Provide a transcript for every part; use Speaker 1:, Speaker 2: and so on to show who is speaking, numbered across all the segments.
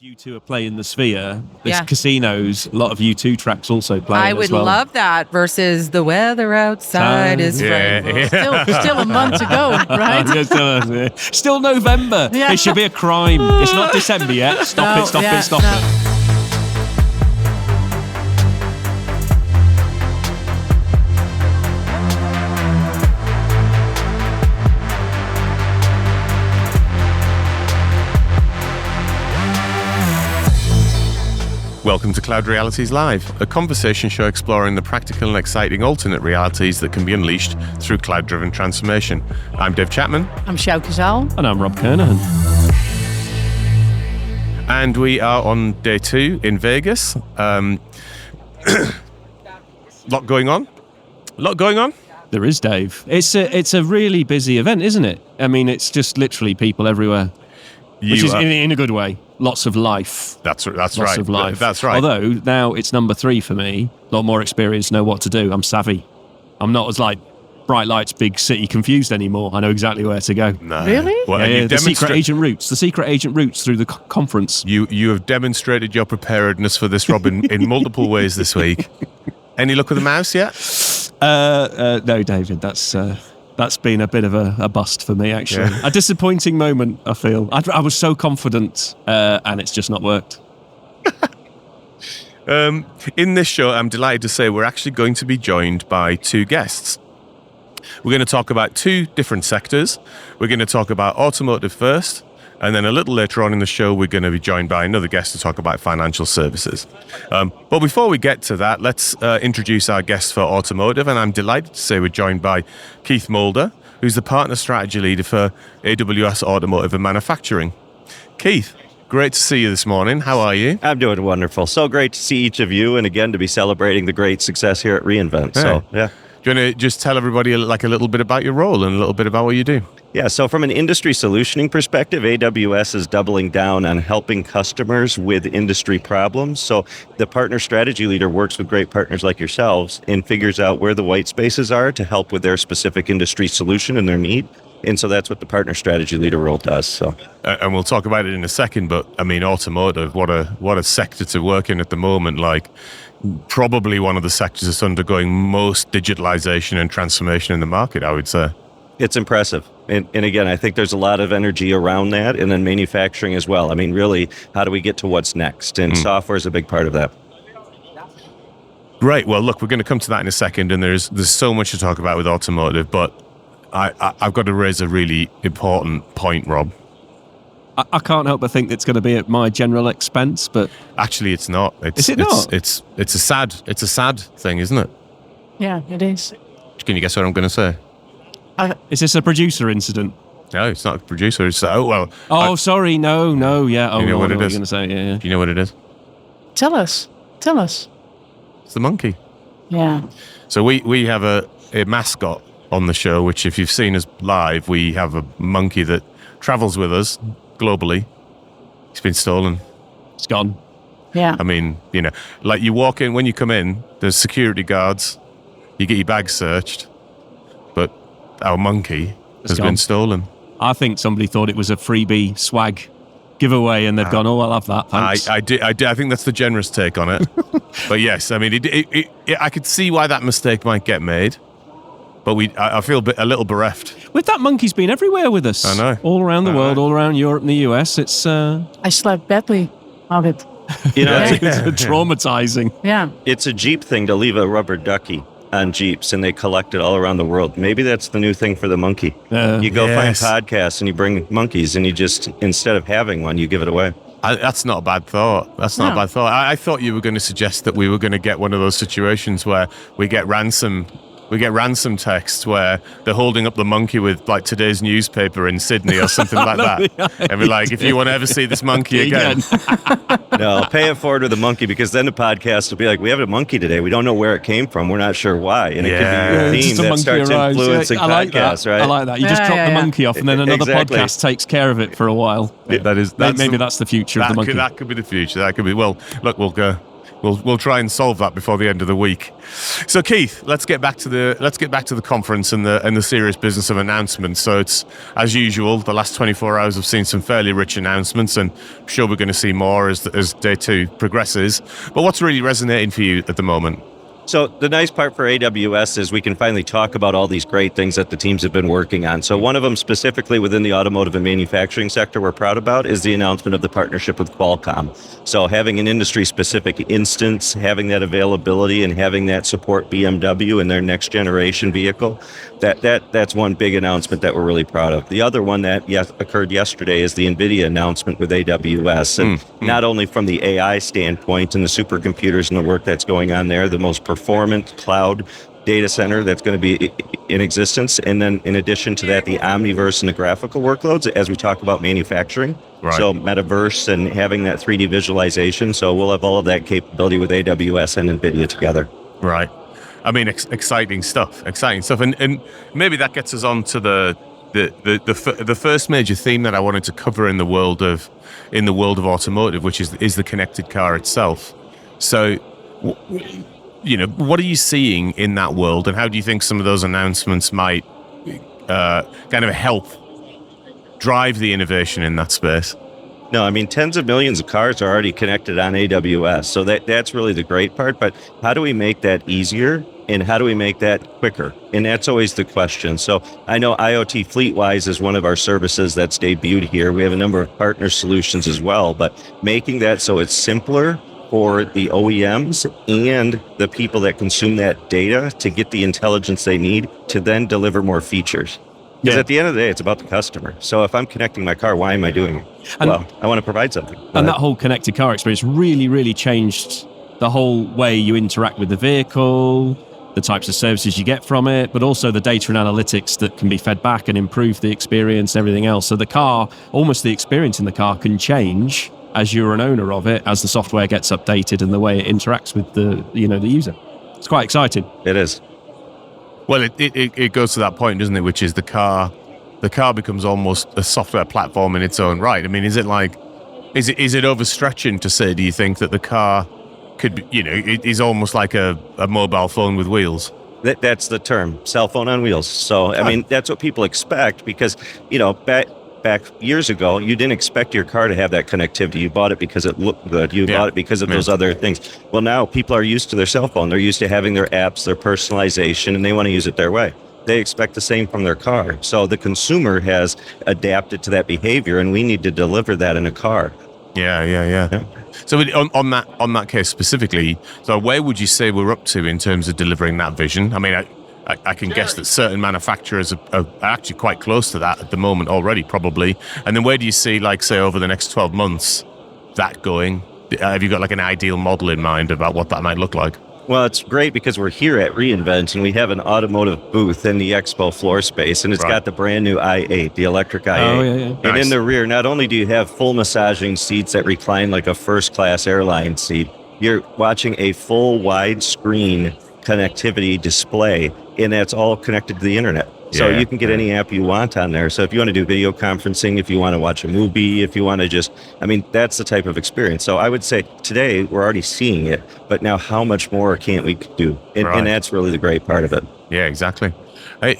Speaker 1: U2 are playing the Sphere, there's casinos, a lot of U2 tracks also playing
Speaker 2: I would
Speaker 1: as well.
Speaker 2: love that versus the weather outside is frightful.
Speaker 3: Still a month to go, right?
Speaker 1: Still November.
Speaker 3: Yeah.
Speaker 1: It should be a crime. It's not December yet. Stop it.
Speaker 4: Welcome to Cloud Realities Live, a conversation show exploring the practical and exciting alternate realities that can be unleashed through cloud-driven transformation. I'm Dave Chapman.
Speaker 3: I'm Sjoukje.
Speaker 1: And I'm Rob Kernahan.
Speaker 4: And we are on day 2 in Vegas. Lot going on.
Speaker 1: There is, Dave. It's a really busy event, isn't it? I mean, it's just literally people everywhere, which is in a good way. Lots of life.
Speaker 4: That's right.
Speaker 1: Lots of life.
Speaker 4: That's right.
Speaker 1: Although now it's number 3 for me. A lot more experience, know what to do. I'm savvy. I'm not as like bright lights, big city confused anymore. I know exactly where to go.
Speaker 4: No.
Speaker 3: Really?
Speaker 4: Well,
Speaker 1: The secret agent routes through the conference.
Speaker 4: You have demonstrated your preparedness for this, Rob, in multiple ways this week. Any luck with the mouse yet?
Speaker 1: No, David. That's been a bit of a bust for me, actually. Yeah. A disappointing moment, I feel. I was so confident, and it's just not worked.
Speaker 4: In this show, I'm delighted to say we're actually going to be joined by 2 guests. We're going to talk about 2 different sectors. We're going to talk about automotive first, and then a little later on in the show, we're going to be joined by another guest to talk about financial services. But before we get to that, let's introduce our guest for automotive. And I'm delighted to say we're joined by Keith Mulder, who's the partner strategy leader for AWS Automotive Manufacturing. Keith, great to see you this morning. How are you?
Speaker 5: I'm doing wonderful. So great to see each of you, and again, to be celebrating the great success here at reInvent.
Speaker 4: Yeah.
Speaker 5: So, yeah.
Speaker 4: Do you want to just tell everybody a little bit about your role and a little bit about what you do?
Speaker 5: Yeah, so from an industry solutioning perspective, AWS is doubling down on helping customers with industry problems. So the partner strategy leader works with great partners like yourselves and figures out where the white spaces are to help with their specific industry solution and their need. And so that's what the partner strategy leader role does. So,
Speaker 4: and we'll talk about it in a second. But I mean, automotive, what a sector to work in at the moment. Like, probably one of the sectors that's undergoing most digitalization and transformation in the market, I would say.
Speaker 5: It's impressive. And again, I think there's a lot of energy around that, and then manufacturing as well. I mean, really, how do we get to what's next? And software is a big part of that.
Speaker 4: Great. Well, look, we're going to come to that in a second, and there's so much to talk about with automotive, but I've got to raise a really important point, Rob.
Speaker 1: I can't help but think it's going to be at my general expense, but
Speaker 4: actually, it's not.
Speaker 1: Is it not?
Speaker 4: It's a sad thing, isn't it?
Speaker 3: Yeah, it is.
Speaker 4: Can you guess what I'm going to say?
Speaker 1: Is this a producer incident?
Speaker 4: No, it's not a producer. It's
Speaker 1: sorry, no, yeah. Oh,
Speaker 4: you know what it is?
Speaker 1: Going to say, yeah.
Speaker 4: Do you know what it is?
Speaker 3: Tell us.
Speaker 4: It's the monkey.
Speaker 3: Yeah.
Speaker 4: So we have a mascot on the show, which if you've seen us live, we have a monkey that travels with us globally. It's been stolen.
Speaker 1: It's gone.
Speaker 3: Yeah.
Speaker 4: I mean, like you walk in, when you come in, there's security guards, you get your bag searched, but our monkey has been stolen.
Speaker 1: I think somebody thought it was a freebie swag giveaway, and they've gone, "Oh, I'll have that." Thanks.
Speaker 4: I think that's the generous take on it. But yes, I mean, I could see why that mistake might get made. But I feel a little bereft.
Speaker 1: With that monkey's been everywhere with us.
Speaker 4: I know.
Speaker 1: All around the world, all around Europe and the US. It's
Speaker 3: I slept badly on it.
Speaker 1: It's traumatizing.
Speaker 3: Yeah.
Speaker 5: It's a Jeep thing to leave a rubber ducky on Jeeps, and they collect it all around the world. Maybe that's the new thing for the monkey. You go find podcasts and you bring monkeys, and you just, instead of having one, you give it away.
Speaker 4: That's not a bad thought. I thought you were going to suggest that we were going to get one of those situations where we get ransom texts where they're holding up the monkey with like today's newspaper in Sydney or something like that. And be like, if you want to ever see this monkey again.
Speaker 5: No, pay it forward to the monkey, because then the podcast will be like, we have a monkey today. We don't know where it came from. We're not sure why. And it could be your theme that starts influencing podcasts, right?
Speaker 1: I like that. You just drop the monkey off, and then another podcast takes care of it for a while.
Speaker 4: Maybe that's
Speaker 1: the future of the monkey.
Speaker 4: That could be the future. That could be, well, look, we'll go. We'll try and solve that before the end of the week. So Keith, let's get back to the conference and the serious business of announcements. So it's, as usual, the last 24 hours have seen some fairly rich announcements, and I'm sure we're going to see more as day 2 progresses. But what's really resonating for you at the moment?
Speaker 5: So the nice part for AWS is we can finally talk about all these great things that the teams have been working on. So one of them specifically within the automotive and manufacturing sector we're proud about is the announcement of the partnership with Qualcomm. So having an industry-specific instance, having that availability, and having that support BMW in their next generation vehicle, that's one big announcement that we're really proud of. The other one that occurred yesterday is the NVIDIA announcement with AWS. And not only from the AI standpoint and the supercomputers and the work that's going on there, the most performant cloud data center that's going to be in existence. And then in addition to that, the Omniverse and the graphical workloads as we talk about manufacturing. Right. So metaverse and having that 3D visualization. So we'll have all of that capability with AWS and NVIDIA together.
Speaker 4: Right. I mean, exciting stuff. And maybe that gets us on to the first major theme that I wanted to cover in the world of automotive, which is the connected car itself. So, what are you seeing in that world, and how do you think some of those announcements might kind of help drive the innovation in that space?
Speaker 5: No, I mean, tens of millions of cars are already connected on AWS. So that's really the great part. But how do we make that easier? And how do we make that quicker? And that's always the question. So I know IoT FleetWise is one of our services that's debuted here. We have a number of partner solutions as well, but making that so it's simpler for the OEMs and the people that consume that data to get the intelligence they need to then deliver more features. Because at the end of the day, it's about the customer. So if I'm connecting my car, why am I doing it? I want to provide something.
Speaker 1: And that whole connected car experience really, really changed the whole way you interact with the vehicle, the types of services you get from it, but also the data and analytics that can be fed back and improve the experience and everything else. So the car, almost the experience in the car can change as you're an owner of it, as the software gets updated and the way it interacts with the user. It's quite exciting.
Speaker 5: It is.
Speaker 4: Well, it goes to that point, doesn't it? Which is the car becomes almost a software platform in its own right. I mean, is it overstretching to say, do you think, that the car could be, it is almost like a mobile phone with wheels?
Speaker 5: That's the term, cell phone on wheels. So, I mean, that's what people expect because, back years ago, you didn't expect your car to have that connectivity. You bought it because it looked good. You bought it because of those other things. Well, now people are used to their cell phone. They're used to having their apps, their personalization, and they want to use it their way. They expect the same from their car. So the consumer has adapted to that behavior, and we need to deliver that in a car.
Speaker 4: Yeah. So on that case specifically, so where would you say we're up to in terms of delivering that vision? I mean, I can guess that certain manufacturers are actually quite close to that at the moment already, probably. And then where do you see, like, say, over the next 12 months, that going? Have you got like an ideal model in mind about what that might look like?
Speaker 5: Well, it's great because we're here at reInvent and we have an automotive booth in the Expo floor space, and it's got the brand new i8, the electric i8.
Speaker 1: Oh, yeah.
Speaker 5: And in the rear, not only do you have full massaging seats that recline like a first-class airline seat, you're watching a full widescreen connectivity display, and that's all connected to the internet. So you can get any app you want on there. So if you want to do video conferencing, if you want to watch a movie, if you want to that's the type of experience. So I would say today we're already seeing it, but now how much more can't we do? And that's really the great part of it. Yeah,
Speaker 4: exactly. I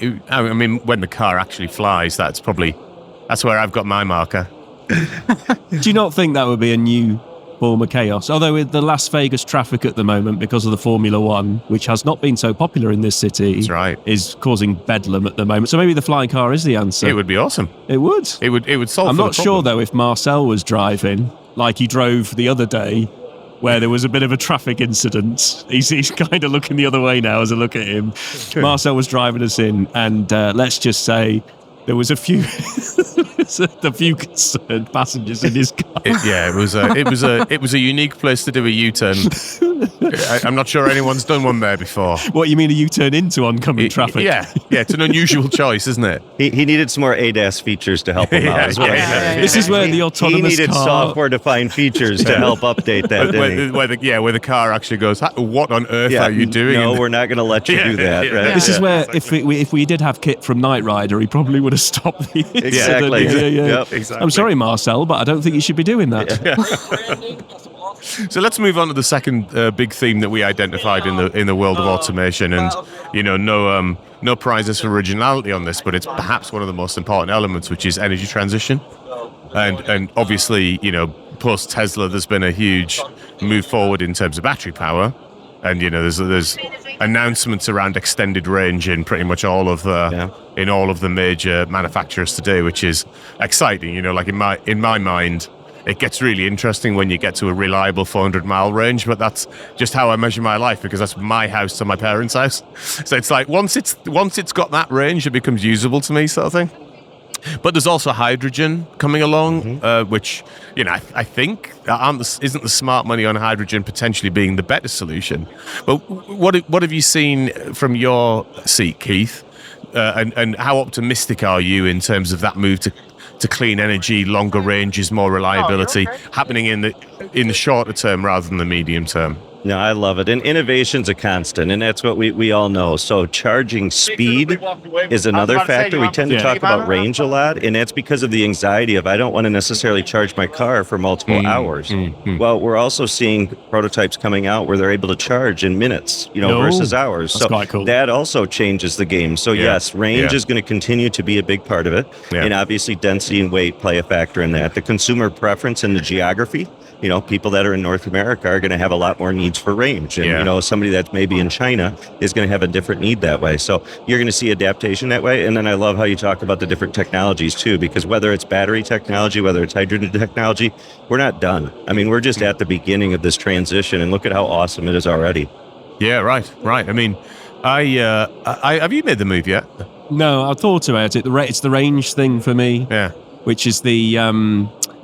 Speaker 4: mean, when the car actually flies, that's where I've got my marker.
Speaker 1: Do you not think that would be a new form of chaos? Although with the Las Vegas traffic at the moment, because of the Formula One, which has not been so popular in this city,
Speaker 4: that's right,
Speaker 1: is causing bedlam at the moment. So maybe the flying car is the answer.
Speaker 4: It would be awesome.
Speaker 1: It would.
Speaker 4: It would solve.
Speaker 1: I'm not sure though if Marcel was driving like he drove the other day, where there was a bit of a traffic incident. He's kind of looking the other way now as I look at him. Marcel was driving us in, and let's just say there was a few concerned passengers in his car.
Speaker 4: It was a unique place to do a U-turn. I'm not sure anyone's done one there before.
Speaker 1: What, you mean a U-turn into oncoming traffic?
Speaker 4: Yeah, it's an unusual choice, isn't it?
Speaker 5: He needed some more ADAS features to help him out as well.
Speaker 1: This is where the autonomous
Speaker 5: He needed software-defined features to help update that,
Speaker 4: where the car actually goes, what on earth are you doing?
Speaker 5: No, we're not going to let you do that. Right?
Speaker 1: This is where, if we did have Kit from Knight Rider, he probably would have stopped the incident.
Speaker 5: Exactly.
Speaker 1: Yeah.
Speaker 5: Yep, exactly.
Speaker 1: I'm sorry, Marcel, but I don't think you should be doing that.
Speaker 4: So let's move on to the second big theme that we identified in the world of automation, and no prizes for originality on this, but it's perhaps one of the most important elements, which is energy transition. And obviously, post Tesla, there's been a huge move forward in terms of battery power, and there's announcements around extended range in pretty much all of the major manufacturers today, which is exciting. Like in my mind, it gets really interesting when you get to a reliable 400-mile range, but that's just how I measure my life, because that's my house to my parents' house. So it's like once it's got that range, it becomes usable to me, sort of thing. But there's also hydrogen coming along, which I think isn't the smart money on hydrogen potentially being the better solution. But what have you seen from your seat, Keith? And how optimistic are you in terms of that move to clean energy, longer ranges, more reliability happening in the shorter term rather than the medium term?
Speaker 5: No, I love it. And innovation's a constant, and that's what we all know. So charging speed is another factor. We tend to talk about range a lot, and that's because of the anxiety of I don't want to necessarily charge my car for multiple hours. Well, we're also seeing prototypes coming out where they're able to charge in minutes, versus hours.
Speaker 1: That's quite cool.
Speaker 5: That also changes the game. So yes, range is going to continue to be a big part of it. Yeah. And obviously density and weight play a factor in that. The consumer preference and the geography. People that are in North America are going to have a lot more needs for range. And, somebody that's maybe in China is going to have a different need that way. So you're going to see adaptation that way. And then I love how you talk about the different technologies too, because whether it's battery technology, whether it's hydrogen technology, we're not done. I mean, we're just at the beginning of this transition, and look at how awesome it is already.
Speaker 4: Yeah, right. I mean, I have you made the move yet?
Speaker 1: No, I thought about it. It's the range thing for me.
Speaker 4: Yeah.
Speaker 1: Which is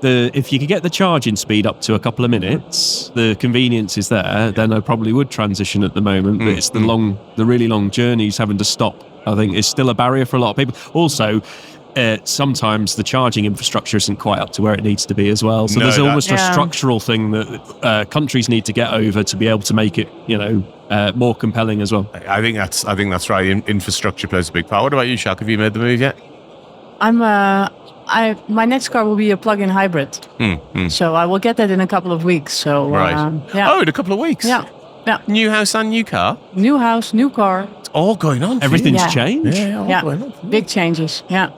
Speaker 1: if you could get the charging speed up to a couple of minutes, the convenience is there, then I probably would transition at the moment. But it's the really long journeys having to stop, I think, is still a barrier for a lot of people. Also, sometimes the charging infrastructure isn't quite up to where it needs to be as well. So there's almost a structural thing that countries need to get over to be able to make it, more compelling as well.
Speaker 4: I think that's right. Infrastructure plays a big part. What about you, Sjoukje? Have you made the move yet?
Speaker 3: My next car will be a plug-in hybrid. So I will get that in a couple of weeks. So
Speaker 4: right. Oh, in a couple of weeks.
Speaker 3: Yeah.
Speaker 4: New house and new car.
Speaker 3: New house, new car.
Speaker 4: It's all going on.
Speaker 1: Everything's changed.
Speaker 4: Going on.
Speaker 3: Big changes. Yeah.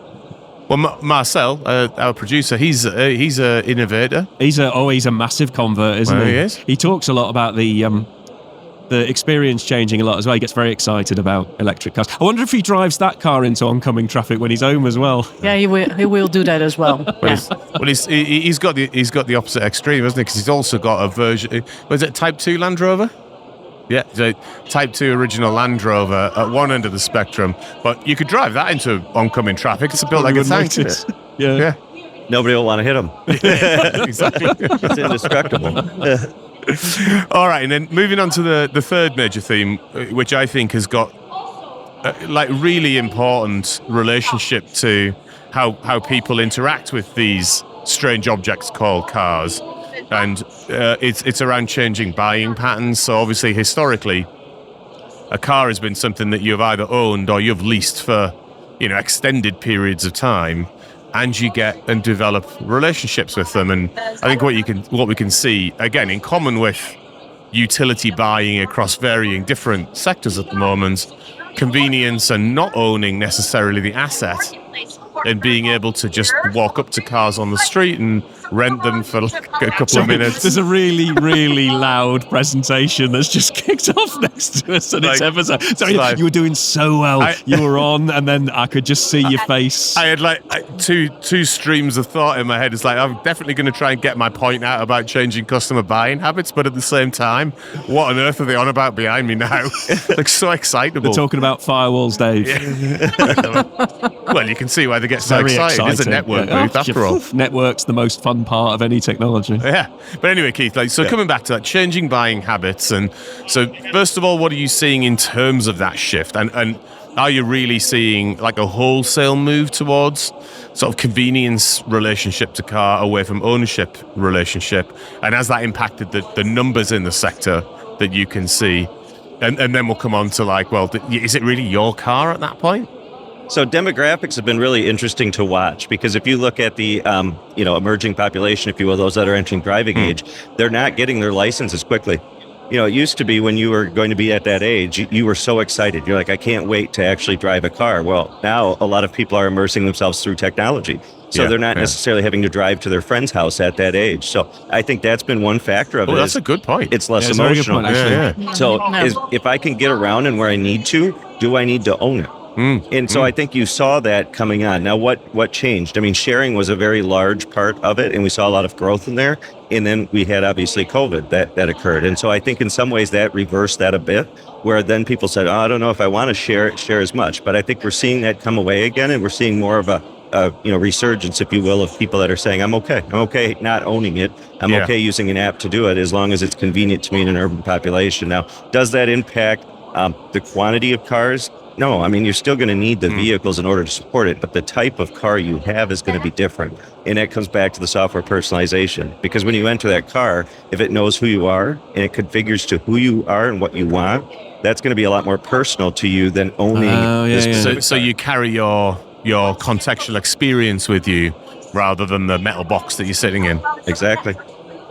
Speaker 4: Well, Marcel, our producer, he's an innovator.
Speaker 1: He's a massive convert, isn't he?
Speaker 4: He is.
Speaker 1: He talks a lot about the experience changing a lot as well. He gets very excited about electric cars. I wonder if he drives that car into oncoming traffic when he's home as well.
Speaker 3: Yeah, he will do that as well.
Speaker 4: He's got the opposite extreme, hasn't he? Because he's also got a version. Was it Type 2 Land Rover? Yeah, so Type 2 original Land Rover at one end of the spectrum. But you could drive that into oncoming traffic. It's built like a tank.
Speaker 1: Yeah.
Speaker 5: Nobody will want to hit him.
Speaker 4: Exactly.
Speaker 5: It's indestructible.
Speaker 4: All right, and then moving on to the third major theme, which I think has got really important relationship to how people interact with these strange objects called cars, and it's around changing buying patterns. So obviously, historically, a car has been something that you've either owned or you've leased for extended periods of time. And you get and develop relationships with them. And I think what we can see, again, in common with utility buying across varying different sectors at the moment, convenience and not owning necessarily the asset and being able to just walk up to cars on the street and rent them for a couple of minutes.
Speaker 1: There's a really, really loud presentation that's just kicked off next to us, and it's episode. Sorry, you were doing so well. You were on, and then I could just see your face.
Speaker 4: I had two streams of thought in my head. It's like, I'm definitely going to try and get my point out about changing customer buying habits, but at the same time, what on earth are they on about behind me now? So excitable.
Speaker 1: They're talking about firewalls, Dave.
Speaker 4: Yeah. Well, you can see why they get so excited. It's a network booth, after all.
Speaker 1: Network's the most fun part of any technology.
Speaker 4: Yeah. But anyway, Keith, coming back to that, changing buying habits. And so first of all, what are you seeing in terms of that shift? And are you really seeing like a wholesale move towards sort of convenience relationship to car away from ownership relationship? And has that impacted the numbers in the sector that you can see? And then we'll come on to is it really your car at that point?
Speaker 5: So demographics have been really interesting to watch because if you look at the emerging population, if you will, those that are entering driving age, they're not getting their licenses quickly. It used to be when you were going to be at that age, you were so excited. You're like, I can't wait to actually drive a car. Well, now a lot of people are immersing themselves through technology. So they're not necessarily having to drive to their friend's house at that age. So I think that's been one factor of it.
Speaker 4: That's a good point.
Speaker 5: It's less
Speaker 1: it's a very good
Speaker 5: emotional.
Speaker 1: point, actually.
Speaker 5: So if I can get around and where I need to, do I need to own it? And so I think you saw that coming on. Now, what changed? I mean, sharing was a very large part of it, and we saw a lot of growth in there. And then we had, obviously, COVID that occurred. And so I think in some ways that reversed that a bit, where then people said, I don't know if I want to share as much. But I think we're seeing that come away again, and we're seeing more of a resurgence, if you will, of people that are saying, I'm okay not owning it. I'm okay using an app to do it as long as it's convenient to me in an urban population. Now, does that impact the quantity of cars? No, I mean, you're still going to need the vehicles in order to support it, but the type of car you have is going to be different. And that comes back to the software personalization. Because when you enter that car, if it knows who you are and it configures to who you are and what you want, that's going to be a lot more personal to you than owning this specific
Speaker 4: So you carry your contextual experience with you rather than the metal box that you're sitting in.
Speaker 5: Exactly.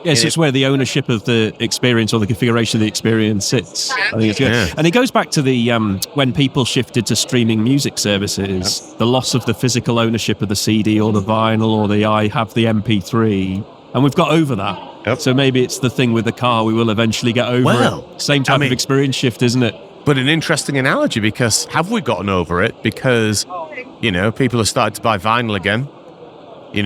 Speaker 1: Yes, it's where the ownership of the experience or the configuration of the experience sits. I think it's good.
Speaker 4: Yeah.
Speaker 1: And it goes back to the when people shifted to streaming music services, the loss of the physical ownership of the CD or the vinyl or I have the MP3, and we've got over that.
Speaker 5: Yep.
Speaker 1: So maybe it's the thing with the car we will eventually get over it. Same type of experience shift, isn't it?
Speaker 4: But an interesting analogy, because have we gotten over it? Because, people have started to buy vinyl again. We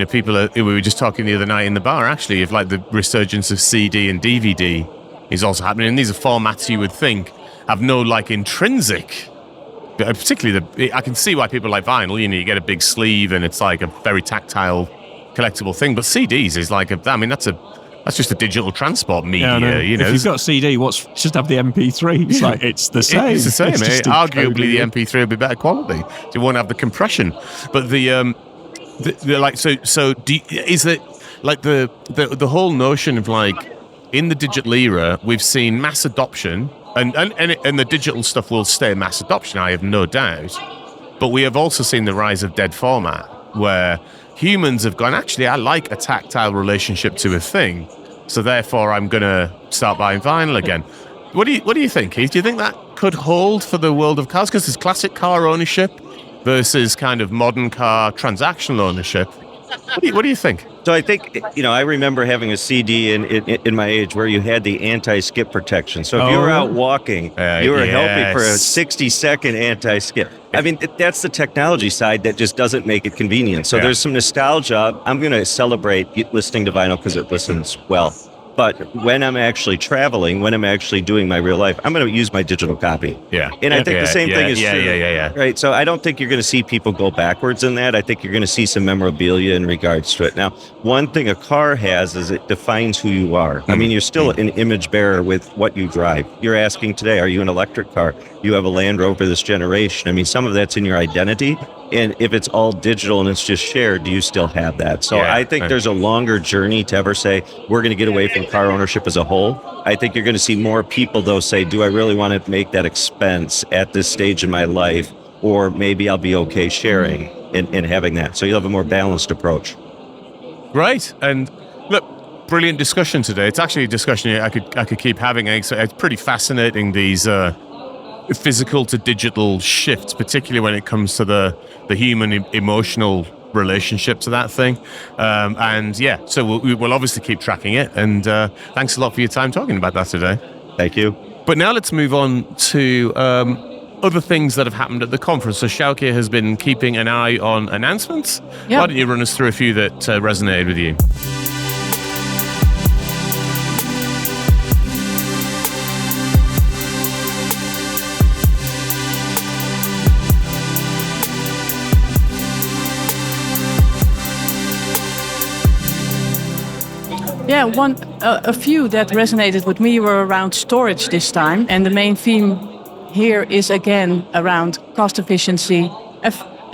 Speaker 4: were just talking the other night in the bar, actually, if like the resurgence of CD and DVD is also happening. And these are formats you would think have no intrinsic, particularly I can see why people like vinyl. You get a big sleeve and it's like a very tactile, collectible thing. But CDs is that's just a digital transport media.
Speaker 1: If you've got a CD, just have the MP3. It's it's the same.
Speaker 4: It's the same.
Speaker 1: It's
Speaker 4: Arguably, the MP3 will be better quality. So you won't have the compression. But is it like the whole notion of in the digital era, we've seen mass adoption, and the digital stuff will stay mass adoption, I have no doubt. But we have also seen the rise of dead format, where humans have gone, actually, I like a tactile relationship to a thing, so therefore I'm going to start buying vinyl again. What do you think, Keith? Do you think that could hold for the world of cars? Because there's classic car ownership versus kind of modern car transactional ownership. What do you think?
Speaker 5: So I think, I remember having a CD in my age where you had the anti-skip protection. So if you were out walking, you were helping for a 60-second anti-skip. I mean, that's the technology side that just doesn't make it convenient. So there's some nostalgia. I'm going to celebrate listening to vinyl because it listens well. But when I'm actually traveling, when I'm actually doing my real life, I'm going to use my digital copy.
Speaker 4: Yeah.
Speaker 5: And I think the same thing is true.
Speaker 4: Yeah.
Speaker 5: Right. So I don't think you're going to see people go backwards in that. I think you're going to see some memorabilia in regards to it. Now, one thing a car has is it defines who you are. I mean, you're still an image bearer with what you drive. You're asking today, are you an electric car? You have a Land Rover this generation. I mean, some of that's in your identity. And if it's all digital and it's just shared, do you still have that? So I think there's a longer journey to ever say, we're going to get away from car ownership as a whole. I think you're going to see more people, though, say, do I really want to make that expense at this stage in my life? Or maybe I'll be okay sharing and having that. So you'll have a more balanced approach.
Speaker 4: Right. And look, brilliant discussion today. It's actually a discussion I could keep having. It's pretty fascinating, these physical to digital shifts, particularly when it comes to the human emotional relationship to that thing. So we'll obviously keep tracking it. And thanks a lot for your time talking about that today.
Speaker 5: Thank you.
Speaker 4: But now let's move on to other things that have happened at the conference. So Sjoukje has been keeping an eye on announcements.
Speaker 3: Yeah.
Speaker 4: Why don't you run us through a few that resonated with you?
Speaker 3: Yeah, a few that resonated with me were around storage this time, and the main theme here is again around cost efficiency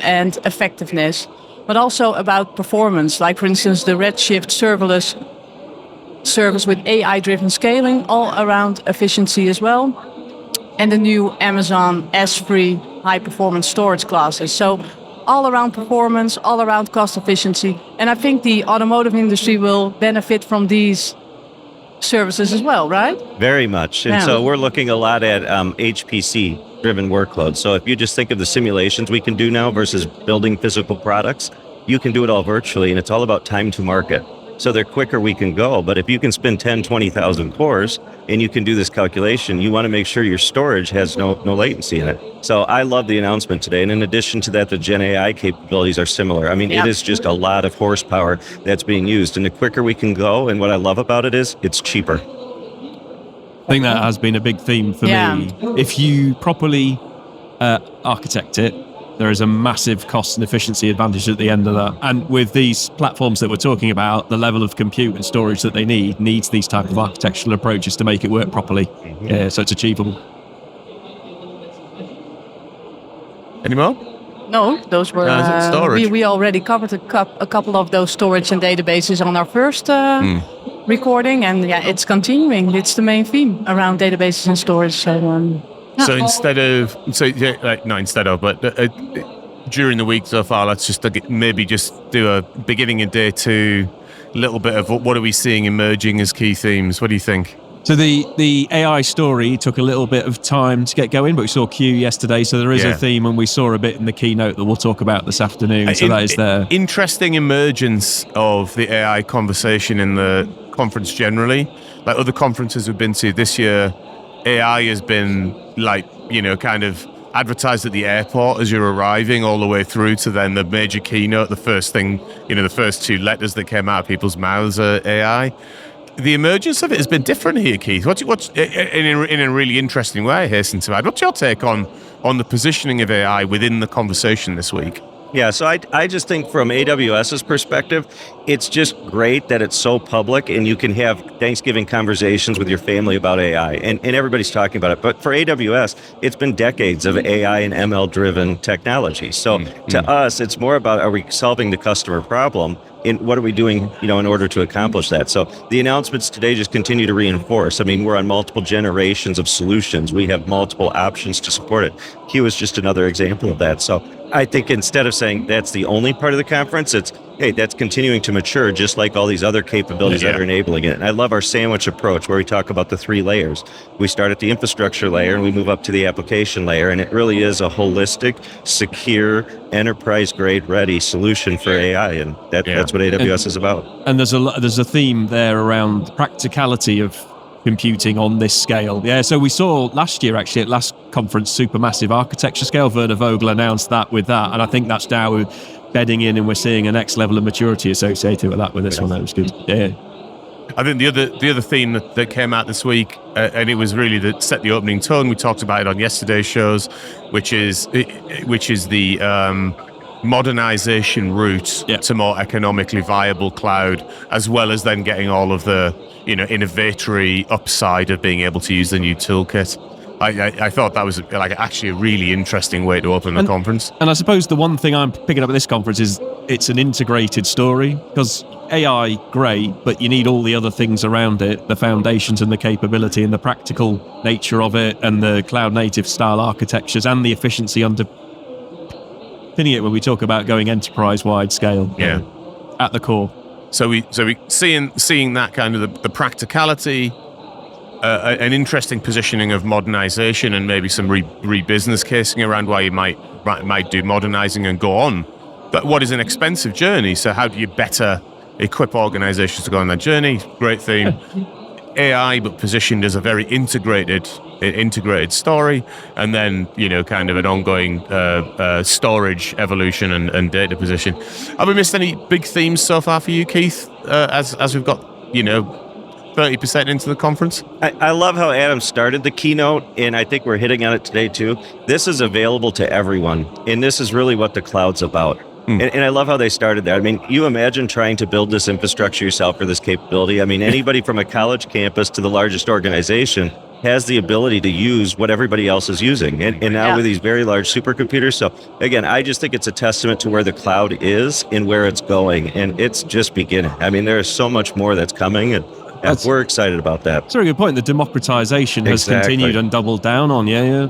Speaker 3: and effectiveness, but also about performance. Like for instance, the Redshift serverless service with AI-driven scaling, all around efficiency as well, and the new Amazon S3 high performance storage classes. So all around performance, all around cost efficiency. And I think the automotive industry will benefit from these services as well, right?
Speaker 5: Very much. And so we're looking a lot at HPC-driven workloads. So if you just think of the simulations we can do now versus building physical products, you can do it all virtually, and it's all about time to market. So the quicker we can go. But if you can spend 10, 20,000 cores and you can do this calculation, you want to make sure your storage has no latency in it. So I love the announcement today. And in addition to that, the Gen AI capabilities are similar. I mean, It is just a lot of horsepower that's being used. And the quicker we can go, and what I love about it is it's cheaper.
Speaker 1: I think that has been a big theme for me. If you properly architect it, there is a massive cost and efficiency advantage at the end of that. And with these platforms that we're talking about, the level of compute and storage that they needs these type of architectural approaches to make it work properly. Yeah, so it's achievable.
Speaker 4: Any more?
Speaker 3: No, those were
Speaker 4: storage.
Speaker 3: we already covered a couple of those storage and databases on our first recording, and it's continuing. It's the main theme around databases and storage. So during the week so far, let's just maybe just do a beginning of day 2, a little bit of what are we seeing emerging as key themes? What do you think?
Speaker 1: So the AI story took a little bit of time to get going, but we saw Q yesterday, so there is a theme, and we saw a bit in the keynote that we'll talk about this afternoon, so that is there. Interesting
Speaker 4: emergence of the AI conversation in the conference generally. Like other conferences we've been to this year, AI has been kind of advertised at the airport as you're arriving, all the way through to then the major keynote. The first thing, the first 2 letters that came out of people's mouths are AI. The emergence of it has been different here, Keith. What's in a really interesting way, I hasten to add. What's your take on the positioning of AI within the conversation this week?
Speaker 5: Yeah, so I just think from AWS's perspective, it's just great that it's so public and you can have Thanksgiving conversations with your family about AI, and everybody's talking about it. But for AWS, it's been decades of AI and ML-driven technology. So to us, it's more about, are we solving the customer problem? And what are we doing, in order to accomplish that? So the announcements today just continue to reinforce. I mean, we're on multiple generations of solutions. We have multiple options to support it. Q is just another example of that. So I think instead of saying that's the only part of the conference, it's, hey, that's continuing to mature just like all these other capabilities that are enabling it. And I love our sandwich approach where we talk about the 3 layers. We start at the infrastructure layer and we move up to the application layer. And it really is a holistic, secure, enterprise-grade ready solution for AI. And that's what AWS is about.
Speaker 1: And there's a theme there around practicality of computing on this scale. Yeah, so we saw last year, actually, at last conference, supermassive architecture scale. Werner Vogel announced that with that. And I think that's now bedding in, and we're seeing a next level of maturity associated with that with this one. That was good. Yeah.
Speaker 4: I think the other theme that came out this week, and it was really that set the opening tone. We talked about it on yesterday's shows, which is the modernization route to more economically viable cloud, as well as then getting all of the innovatory upside of being able to use the new toolkit. I thought that was actually a really interesting way to open the conference.
Speaker 1: And I suppose the one thing I'm picking up at this conference is it's an integrated story, because AI, great, but you need all the other things around it, the foundations and the capability and the practical nature of it, and the cloud native style architectures and the efficiency underpinning it when we talk about going enterprise-wide scale at the core.
Speaker 4: So we seeing that kind of the practicality, an interesting positioning of modernization, and maybe some re-business casing around why you might do modernizing and go on. But what is an expensive journey? So how do you better equip organizations to go on that journey? Great theme. AI, but positioned as a very integrated story, and then kind of an ongoing storage evolution and data position. Have we missed any big themes so far for you, Keith? As we've got 30% into the conference?
Speaker 5: I love how Adam started the keynote, and I think we're hitting on it today too. This is available to everyone, and this is really what the cloud's about. And I love how they started there. I mean, you imagine trying to build this infrastructure yourself for this capability. I mean, anybody from a college campus to the largest organization has the ability to use what everybody else is using. And now with these very large supercomputers. So again, I just think it's a testament to where the cloud is and where it's going. And it's just beginning. I mean, there is so much more that's coming, and we're excited about that.
Speaker 1: That's a very good point. The democratization has continued and doubled down on.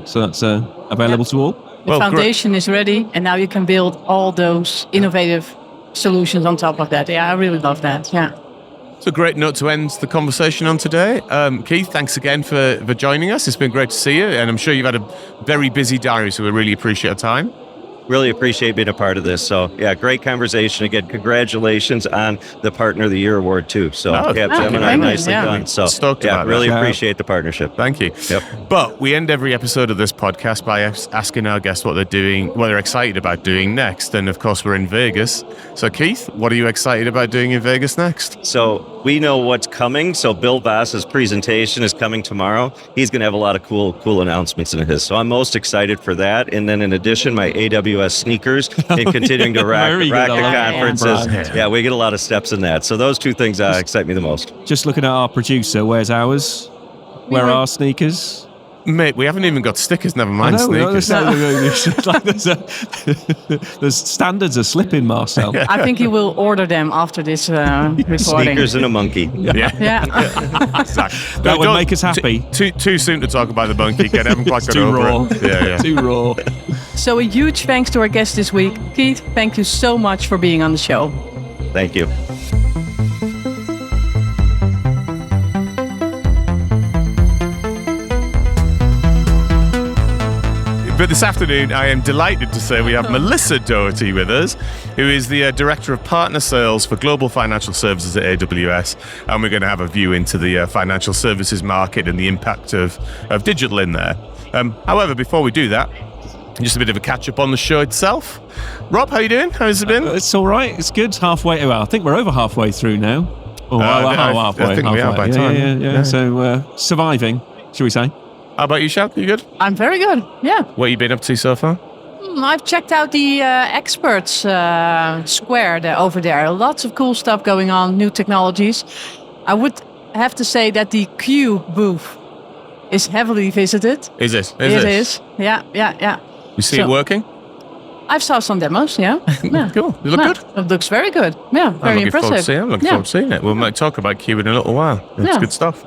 Speaker 1: So that's available to all.
Speaker 3: The foundation is ready, and now you can build all those innovative solutions on top of that. Yeah, I really love that. Yeah.
Speaker 4: It's a great note to end the conversation on today. Keith, thanks again for joining us. It's been great to see you, and I'm sure you've had a very busy diary, so we really appreciate your time.
Speaker 5: Really appreciate being a part of this. So, yeah, great conversation. Again, congratulations on the Partner of the Year award, too. So, Capgemini, nicely done. So,
Speaker 4: stoked about
Speaker 5: really
Speaker 4: that.
Speaker 5: appreciate the partnership.
Speaker 4: Thank you.
Speaker 5: Yep.
Speaker 4: But we end every episode of this podcast by asking our guests what they're doing, what they're excited about doing next. And, of course, we're in Vegas. So, Keith, what are you excited about doing in Vegas next?
Speaker 5: So, we know what's coming. So, Bill Voss's presentation is coming tomorrow. He's going to have a lot of cool announcements in his. So, I'm most excited for that. And then, in addition, my AWS sneakers and continuing to rock the conferences. Yeah, we get a lot of steps in that. So those two things excite me the most.
Speaker 1: Just looking at our producer, where's ours? Where are our sneakers?
Speaker 4: Mate, we haven't even got stickers, never mind sneakers.
Speaker 1: There's standards are slipping, Marcel.
Speaker 3: I think you will order them after this recording.
Speaker 5: Sneakers and a monkey.
Speaker 3: Yeah.
Speaker 4: Exactly.
Speaker 1: That would make us happy.
Speaker 4: Too soon to talk about the monkey. I haven't quite got over it. Yeah.
Speaker 1: Too raw.
Speaker 3: So a huge thanks to our guest this week. Keith, thank you so much for being on the show.
Speaker 5: Thank you.
Speaker 4: But this afternoon, I am delighted to say we have Melissa Dougherty with us, who is the Director of Partner Sales for Global Financial Services at AWS. And we're going to have a view into the financial services market and the impact of digital in there. However, before we do that, just a bit of a catch-up on the show itself. Rob, how you doing? How's it been?
Speaker 1: It's all right. It's good. Halfway. Well, I think we're over halfay through now. Halfway.
Speaker 4: I think we are by time.
Speaker 1: Yeah. So surviving, shall we say?
Speaker 4: How about you, Sjoukje? You good?
Speaker 3: I'm very good, yeah.
Speaker 4: What have you been up to so far?
Speaker 3: I've checked out the experts square over there. Lots of cool stuff going on, new technologies. I would have to say that the Q booth is heavily visited.
Speaker 4: Is it?
Speaker 3: It is. Yeah.
Speaker 4: You see it working?
Speaker 3: I've saw some demos, yeah.
Speaker 4: Cool. You look good?
Speaker 3: It looks very good. Yeah, very impressive.
Speaker 4: I'm looking forward to seeing it. We might talk about Q in a little while. It's good stuff.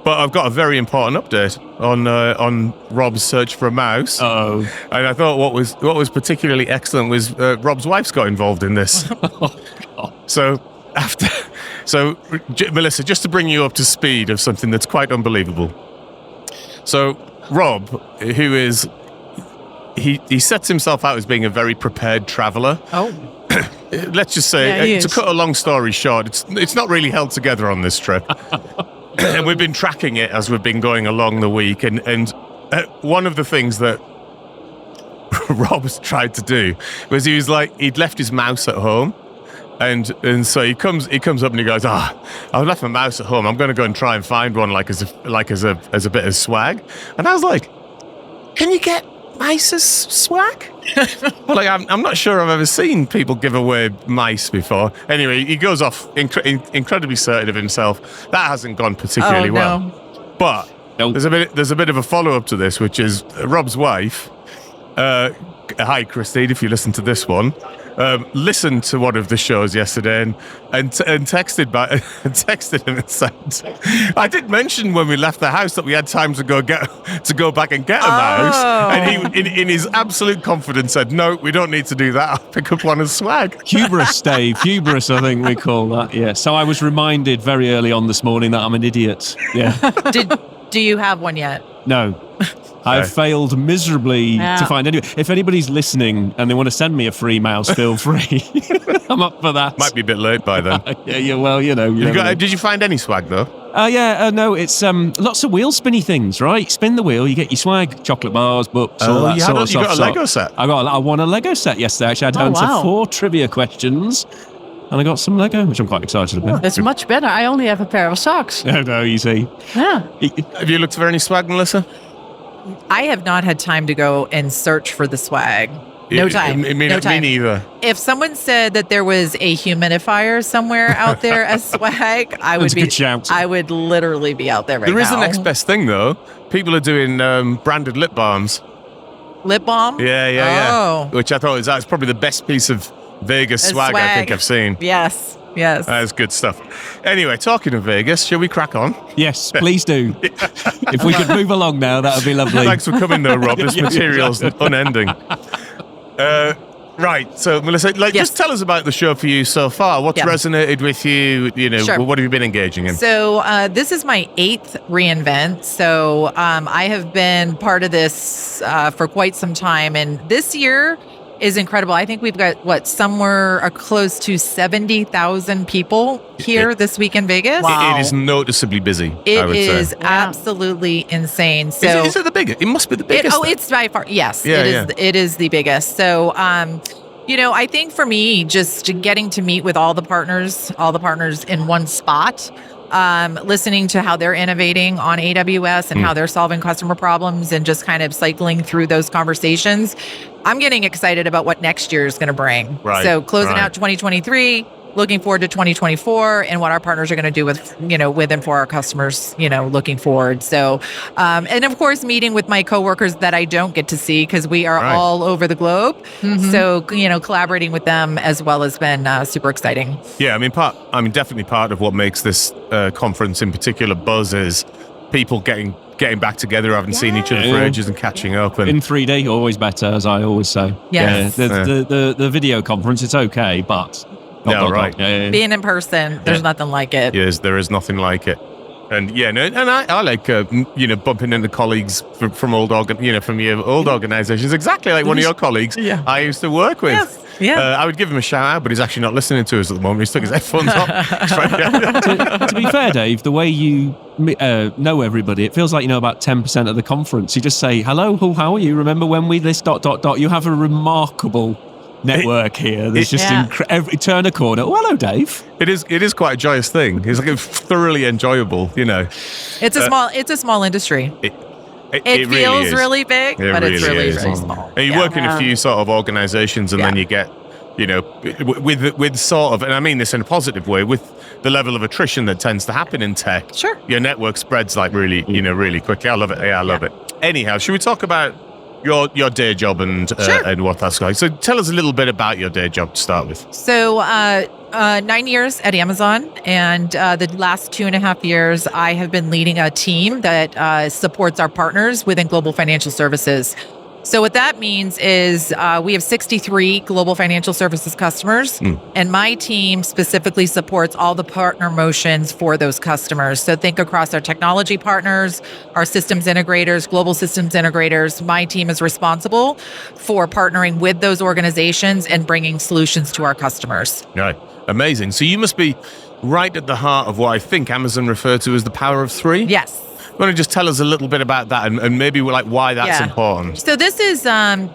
Speaker 4: But I've got a very important update on Rob's search for a mouse.
Speaker 1: Oh,
Speaker 4: and I thought what was particularly excellent was Rob's wife's got involved in this. So Melissa, just to bring you up to speed of something that's quite unbelievable. So Rob, who is he sets himself out as being a very prepared traveller.
Speaker 3: Oh.
Speaker 4: Let's just say, to cut a long story short, it's not really held together on this trip. And we've been tracking it as we've been going along the week. And one of the things that Rob's tried to do was he'd left his mouse at home. And so he comes up and he goes, I left my mouse at home. I'm going to go and try and find one as a bit of swag. And I was like, can you get mice as swag? I'm not sure I've ever seen people give away mice before. Anyway, he goes off incredibly certain of himself. That hasn't gone particularly well. But there's a bit of a follow-up to this, which is Rob's wife. Hi, Christine, if you listen to this one. Listened to one of the shows yesterday and texted him and said, I did mention when we left the house that we had time to go back and get a mouse, and he in his absolute confidence said, no, we don't need to do that. I'll pick up one as swag.
Speaker 1: Hubris, Dave. Hubris, I think we call that. Yeah. So I was reminded very early on this morning that I'm an idiot. Yeah.
Speaker 2: Do you have one yet?
Speaker 1: No. I've failed miserably to find anyone. If anybody's listening and they want to send me a free mouse, feel free. I'm up for that.
Speaker 4: Might be a bit late by then.
Speaker 1: Yeah, well, you know.
Speaker 4: Did you find any swag, though?
Speaker 1: No, it's lots of wheel spinny things, right? Spin the wheel, you get your swag, chocolate bars, books, all that sort of stuff.
Speaker 4: You got a Lego set?
Speaker 1: I won a Lego set yesterday. Actually, I had to answer 4 trivia questions. And I got some Lego, which I'm quite excited about.
Speaker 3: That's much better. I only have a pair of socks.
Speaker 1: No, you see.
Speaker 3: Yeah.
Speaker 4: Have you looked for any swag, Melissa?
Speaker 2: I have not had time to go and search for the swag. No time.
Speaker 4: Me neither.
Speaker 2: If someone said that there was a humidifier somewhere out there as swag, I would literally be out there right now.
Speaker 4: There is the next best thing, though. People are doing branded lip balms.
Speaker 2: Lip balm?
Speaker 4: Yeah. Which I thought that's probably the best piece of Vegas swag I think I've seen.
Speaker 2: Yes. Yes.
Speaker 4: That's good stuff. Anyway, talking of Vegas, shall we crack on?
Speaker 1: Yes, please do. If we could move along now, that would be lovely.
Speaker 4: Thanks for coming though, Rob. This material's unending. Right, so Melissa, just tell us about the show for you so far. What's resonated with you?
Speaker 2: Sure.
Speaker 4: What have you been engaging in?
Speaker 2: So this is my 8th reInvent. So I have been part of this for quite some time, and this year is incredible. I think we've got somewhere close to 70,000 people here this week in Vegas.
Speaker 4: Wow. It is noticeably busy.
Speaker 2: It
Speaker 4: I would
Speaker 2: is
Speaker 4: say.
Speaker 2: absolutely insane. So
Speaker 4: is it the biggest? It must be the biggest.
Speaker 2: It's by far. Yes,
Speaker 4: Yeah,
Speaker 2: it is the biggest. So I think for me, just getting to meet with all the partners in one spot, listening to how they're innovating on AWS and how they're solving customer problems, and just kind of cycling through those conversations. I'm getting excited about what next year is going to bring.
Speaker 4: Right,
Speaker 2: So closing out 2023, looking forward to 2024, and what our partners are going to do with and for our customers, looking forward. So, and of course, meeting with my coworkers that I don't get to see because we are all over the globe. Mm-hmm. So, collaborating with them as well has been super exciting.
Speaker 4: Yeah, definitely part of what makes this conference in particular buzz is people getting back together, haven't seen each other for ages, and catching up. And
Speaker 1: in 3D, always better, as I always say.
Speaker 2: Yes.
Speaker 1: The video conference, it's okay, but
Speaker 2: being in person, there's nothing like it.
Speaker 4: Yes, there is nothing like it. And I like bumping into colleagues from old from your old organizations, exactly like one of your colleagues I used to work with.
Speaker 2: Yes. Yeah.
Speaker 4: I would give him a shout out, but he's actually not listening to us at the moment. He's took his headphones off.
Speaker 1: To be fair, Dave, the way you know everybody, it feels like you know about 10% of the conference. You just say, hello, how are you? Remember when we this ... You have a remarkable network here. There's every turn a corner. Oh, hello, Dave.
Speaker 4: It is quite a joyous thing. It's like thoroughly enjoyable,
Speaker 2: It's a small industry. It feels really big, but it's really very small.
Speaker 4: And you work in a few sort of organizations, and then you get, with sort of, and I mean this in a positive way, with the level of attrition that tends to happen in tech.
Speaker 2: Sure.
Speaker 4: Your network spreads really quickly. I love it. Yeah, I love it. Anyhow, should we talk about your day job and what that's like? So tell us a little bit about your day job to start with.
Speaker 2: So 9 years at Amazon, and the last 2.5 years I have been leading a team that supports our partners within Global Financial Services. So what that means is we have 63 global financial services customers, and my team specifically supports all the partner motions for those customers. So think across our technology partners, our systems integrators, global systems integrators. My team is responsible for partnering with those organizations and bringing solutions to our customers.
Speaker 4: Right. Amazing. So you must be right at the heart of what I think Amazon referred to as the power of three?
Speaker 2: Yes.
Speaker 4: You want to just tell us a little bit about that and maybe why that's important?
Speaker 2: So this is, the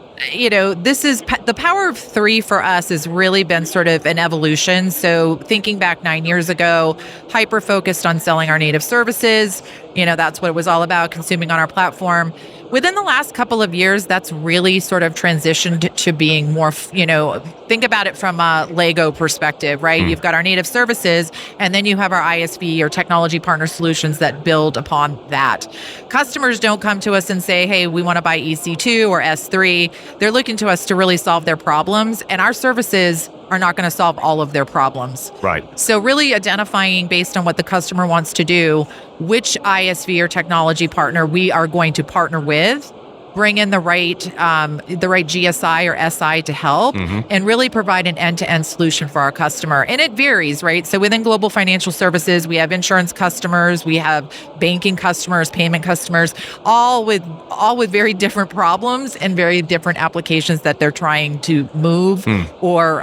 Speaker 2: power of three for us has really been sort of an evolution. So thinking back 9 years ago, hyper-focused on selling our native services, that's what it was all about, consuming on our platform. Within the last couple of years, that's really sort of transitioned to being more, think about it from a Lego perspective, right? You've got our native services, and then you have our ISV or technology partner solutions that build upon that. Customers don't come to us and say, hey, we want to buy EC2 or S3. They're looking to us to really solve their problems, and our services are not going to solve all of their problems.
Speaker 4: Right.
Speaker 2: So really identifying based on what the customer wants to do, which ISV or technology partner we are going to partner with, bring in the right GSI or SI to help, and really provide an end-to-end solution for our customer. And it varies, right? So within Global Financial Services, we have insurance customers, we have banking customers, payment customers, all with very different problems and very different applications that they're trying to move or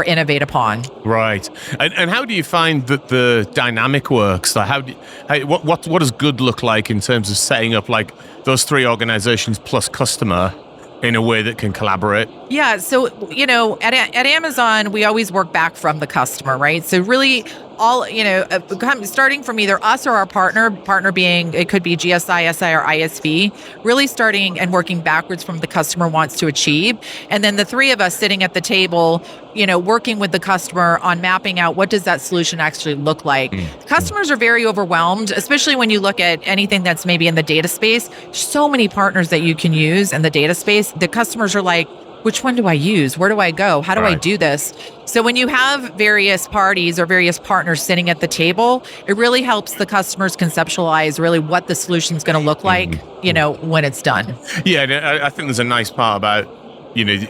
Speaker 2: innovate upon.
Speaker 4: Right. And how do you find that the dynamic works? Like what does good look like in terms of setting up like those three organizations plus customer in a way that can collaborate?
Speaker 2: Yeah. So, at Amazon, we always work back from the customer, right? So really all, starting from either us or our partner being, it could be GSI, SI, or ISV, really starting and working backwards from the customer wants to achieve. And then the three of us sitting at the table, working with the customer on mapping out what does that solution actually look like. Customers are very overwhelmed, especially when you look at anything that's maybe in the data space. So many partners that you can use in the data space. The customers are like, which one do I use? Where do I go? How do I do this? So when you have various parties or various partners sitting at the table, it really helps the customers conceptualize really what the solution is going to look like, when it's done.
Speaker 4: Yeah, and I think there's a nice part about,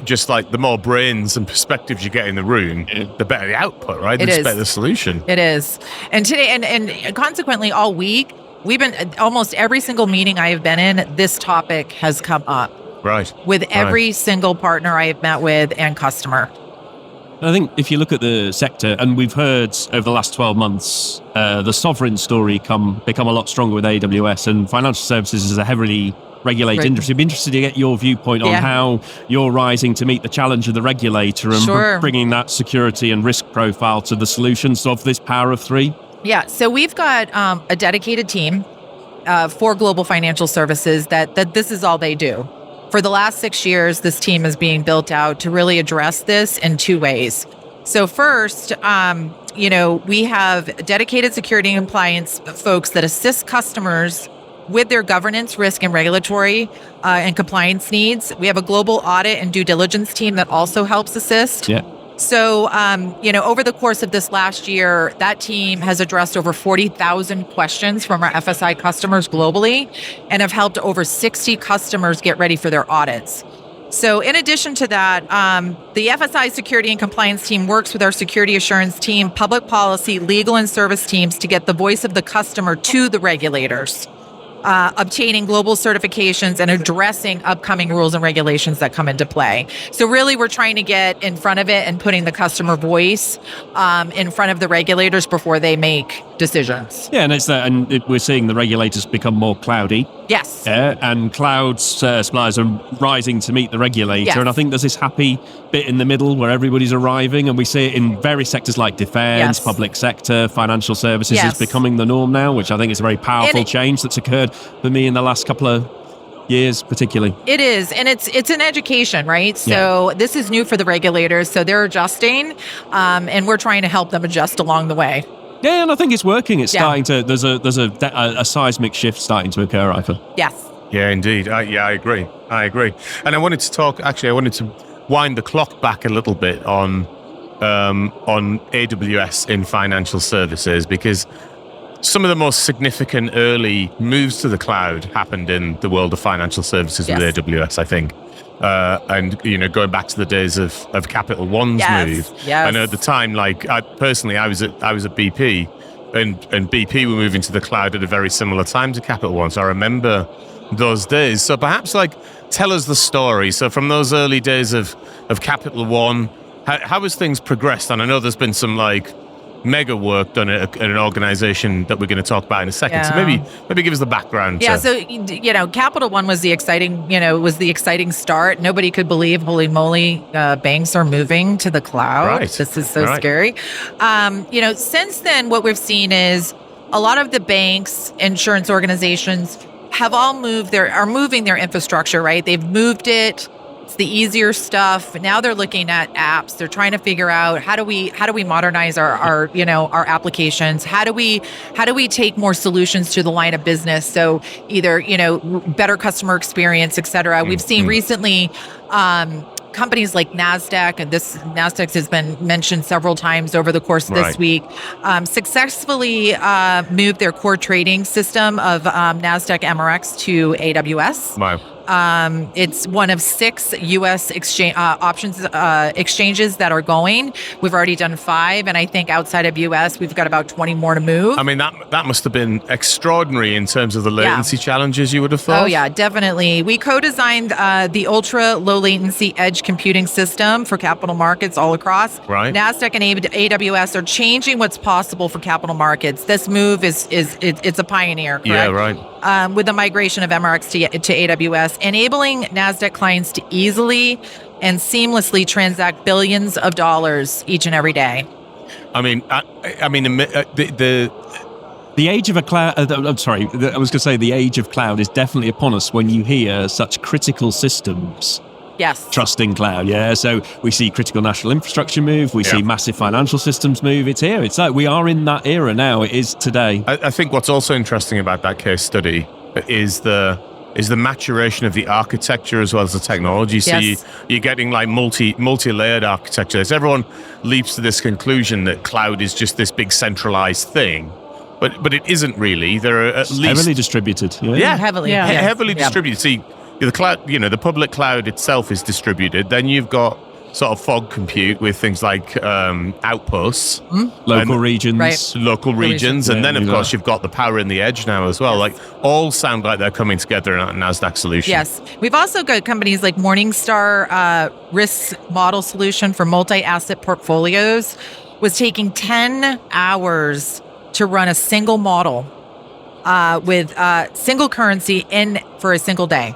Speaker 4: just like the more brains and perspectives you get in the room, the better the output, right? The better the solution.
Speaker 2: It is. And today, and consequently all week, we've been, almost every single meeting I have been in, this topic has come up.
Speaker 4: Right.
Speaker 2: With every single partner I have met with and customer.
Speaker 1: I think if you look at the sector, and we've heard over the last 12 months, the sovereign story become a lot stronger with AWS, and financial services is a heavily regulated industry. I'd be interested to get your viewpoint on how you're rising to meet the challenge of the regulator and bringing that security and risk profile to the solutions of this power of three. Yeah,
Speaker 2: so we've got a dedicated team for global financial services that this is all they do. For the last 6 years, this team is being built out to really address this in two ways. So first, we have dedicated security and compliance folks that assist customers with their governance, risk, and regulatory and compliance needs. We have a global audit and due diligence team that also helps assist.
Speaker 1: Yeah.
Speaker 2: So, over the course of this last year, that team has addressed over 40,000 questions from our FSI customers globally and have helped over 60 customers get ready for their audits. So in addition to that, the FSI security and compliance team works with our security assurance team, public policy, legal, and service teams to get the voice of the customer to the regulators. Obtaining global certifications and addressing upcoming rules and regulations that come into play. So really, we're trying to get in front of it and putting the customer voice in front of the regulators before they make decisions.
Speaker 1: Yeah, and it's that, and we're seeing the regulators become more cloudy.
Speaker 2: Yes.
Speaker 1: And cloud suppliers are rising to meet the regulator.
Speaker 2: Yes.
Speaker 1: And I think there's this happy bit in the middle where everybody's arriving, and we see it in various sectors like defense, public sector, financial services is becoming the norm now, which I think is a very powerful change that's occurred for me in the last couple of years, particularly.
Speaker 2: It is, and it's an education, right? So this is new for the regulators, so they're adjusting, and we're trying to help them adjust along the way.
Speaker 1: Yeah, and I think it's working. It's starting to. There's a seismic shift starting to occur, I feel.
Speaker 2: Yes.
Speaker 4: Yeah, indeed. I agree. And I wanted to wind the clock back a little bit on AWS in financial services, because some of the most significant early moves to the cloud happened in the world of financial services with AWS, I think. And going back to the days of Capital One's move.
Speaker 2: Yes.
Speaker 4: I know at the time, I was at BP, and BP were moving to the cloud at a very similar time to Capital One. So I remember those days. So perhaps tell us the story. So from those early days of Capital One, how has things progressed? And I know there's been some mega work done at an organization that we're going to talk about in a second. So maybe give us the background.
Speaker 2: Yeah. So, Capital One was the exciting start. Nobody could believe, holy moly, banks are moving to the cloud.
Speaker 4: Right.
Speaker 2: This is so scary. Since then, what we've seen is a lot of the banks, insurance organizations are moving their infrastructure, right? They've moved it. It's the easier stuff. Now they're looking at apps. They're trying to figure out how do we modernize our applications? How do we take more solutions to the line of business? So either, better customer experience, et cetera. We've seen recently companies like NASDAQ, and NASDAQ has been mentioned several times over the course of this week, successfully moved their core trading system of NASDAQ MRX to AWS.
Speaker 4: Wow.
Speaker 2: It's one of 6 U.S. options exchanges that are going. We've already done 5, and I think outside of U.S. we've got about 20 more to move.
Speaker 4: I mean, that must have been extraordinary in terms of the latency challenges you would have thought.
Speaker 2: Oh yeah, definitely. We co-designed the ultra low latency edge computing system for capital markets all across.
Speaker 4: Right.
Speaker 2: NASDAQ and AWS are changing what's possible for capital markets. This move is a pioneer, correct?
Speaker 4: Yeah, right.
Speaker 2: With the migration of MRX to AWS, enabling NASDAQ clients to easily and seamlessly transact billions of dollars each and every day.
Speaker 1: I mean, the age of a cloud. I'm sorry, I was going to say the age of cloud is definitely upon us when you hear such critical systems.
Speaker 2: Yes.
Speaker 1: Trusting cloud, yeah. So we see critical national infrastructure move. We see massive financial systems move. It's here. It's like we are in that era now. It is today.
Speaker 4: I think what's also interesting about that case study is the is the maturation of the architecture as well as the technology. So
Speaker 2: Yes.
Speaker 4: you're getting like multi-layered architecture. So everyone leaps to this conclusion that cloud is just this big centralized thing, but it isn't really. There are at least
Speaker 1: Heavily distributed.
Speaker 4: yeah,
Speaker 2: Heavily,
Speaker 3: Yeah.
Speaker 2: yes.
Speaker 4: heavily
Speaker 2: Yeah.
Speaker 4: distributed. See, the cloud, the public cloud itself is distributed. Then you've got sort of fog compute with things like outposts,
Speaker 1: Local
Speaker 4: And-
Speaker 1: regions.
Speaker 2: Right.
Speaker 4: local regions, and
Speaker 1: Yeah,
Speaker 4: then of
Speaker 1: you
Speaker 4: course
Speaker 1: got-
Speaker 4: you've got the power in the edge now as well. Like all sound like they're coming together in a NASDAQ solution.
Speaker 2: Yes. We've also got companies like Morningstar Risk Model Solution for multi-asset portfolios was taking 10 hours to run a single model with single currency in for a single day.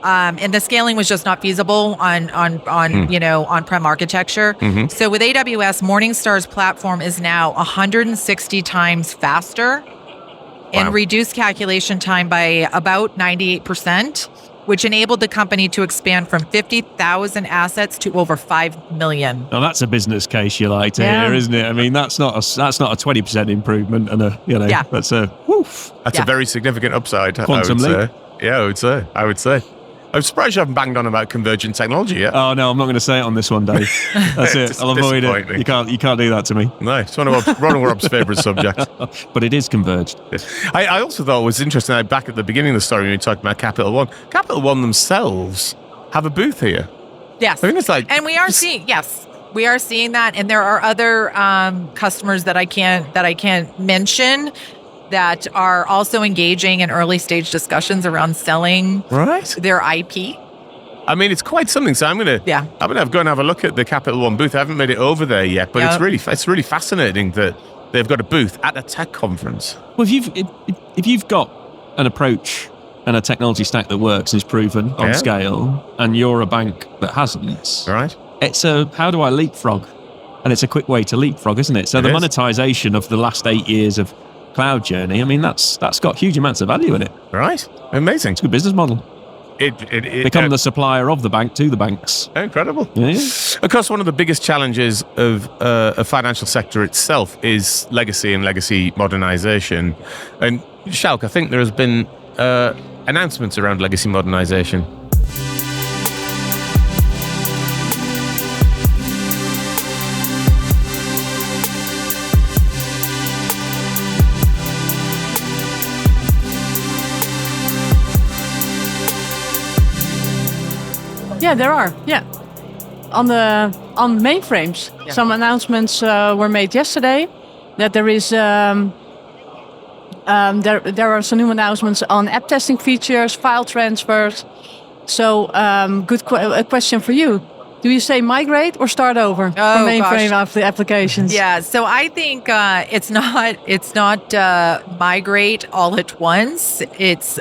Speaker 2: And the scaling was just not feasible on on-prem architecture. So with AWS, Morningstar's platform is now 160 times faster and
Speaker 4: Wow.
Speaker 2: reduced calculation time by about 98%, which enabled the company to expand from 50,000 assets to over 5 million.
Speaker 1: Now that's a business case you like to
Speaker 3: Yeah.
Speaker 1: hear, isn't it? I mean, that's not a 20% improvement, and
Speaker 2: Yeah.
Speaker 1: that's a woof.
Speaker 4: That's
Speaker 2: Yeah.
Speaker 4: a very significant upside.
Speaker 1: Quantum
Speaker 4: I would
Speaker 1: leap.
Speaker 4: say. Yeah, I would say. I'm surprised you haven't banged on about convergent technology yet.
Speaker 1: Oh no, I'm not going to say it on this one, Dave. That's it.
Speaker 4: Dis-
Speaker 1: I'll avoid it.
Speaker 4: disappointing.
Speaker 1: You can't do that to me.
Speaker 4: No, it's one of Rob's favourite subjects.
Speaker 1: But it is converged.
Speaker 4: I also thought it was interesting, back at the beginning of the story when we talked about Capital One. Capital One themselves have a booth here.
Speaker 2: Yes.
Speaker 4: I mean, it's like...
Speaker 2: And we are seeing that, and there are other customers that I can't mention that are also engaging in early stage discussions around selling
Speaker 4: Right?
Speaker 2: their IP.
Speaker 4: I mean, it's quite something. So I'm gonna go and have a look at the Capital One booth. I haven't made it over there yet, but
Speaker 2: Yeah.
Speaker 4: it's really fascinating that they've got a booth at a tech conference.
Speaker 1: Well, if you've got an approach and a technology stack that works and is proven on
Speaker 4: Yeah.
Speaker 1: scale, and you're a bank that hasn't,
Speaker 4: Right?
Speaker 1: it's a how do I leapfrog? And it's a quick way to leapfrog, isn't it? So
Speaker 4: It
Speaker 1: the
Speaker 4: is.
Speaker 1: monetization of the last 8 years of cloud journey, I mean, that's got huge amounts of value in it.
Speaker 4: Right? Amazing.
Speaker 1: It's a good business model.
Speaker 4: It
Speaker 1: Become the supplier of the bank to the banks.
Speaker 4: incredible.
Speaker 1: Yeah.
Speaker 4: Of course, one of the biggest challenges of a financial sector itself is legacy and legacy modernization. And Sjoukje, I think there has been announcements around legacy modernization.
Speaker 3: Yeah, there are. Yeah, on mainframes, some announcements were made yesterday that there is there are some new announcements on app testing features, file transfers. So, a question for you: do you say migrate or start over for mainframe applications?
Speaker 2: Yeah, so I think it's not migrate all at once. It's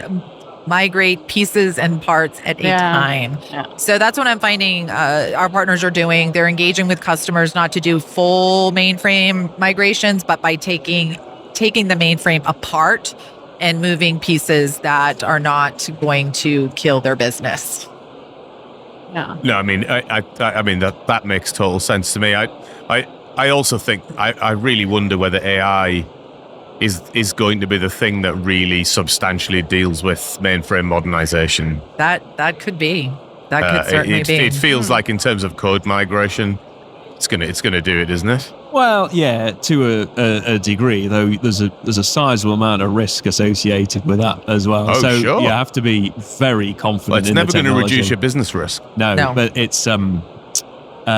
Speaker 2: migrate pieces and parts at a time.
Speaker 3: Yeah.
Speaker 2: So that's what I'm finding our partners are doing. They're engaging with customers not to do full mainframe migrations, but by taking the mainframe apart and moving pieces that are not going to kill their business.
Speaker 3: Yeah.
Speaker 4: No, I mean, I mean that makes total sense to me. I also think I really wonder whether AI is going to be the thing that really substantially deals with mainframe modernization.
Speaker 2: That could be. That could certainly be.
Speaker 4: It feels like in terms of code migration, it's gonna do it, isn't it?
Speaker 1: Well, yeah, to a degree, though. There's a sizable amount of risk associated with that as well.
Speaker 4: Oh,
Speaker 1: so
Speaker 4: sure.
Speaker 1: you have to be very confident.
Speaker 4: Well, it's
Speaker 1: in
Speaker 4: never
Speaker 1: the
Speaker 4: going to
Speaker 1: technology.
Speaker 4: reduce your business risk.
Speaker 1: No, but it's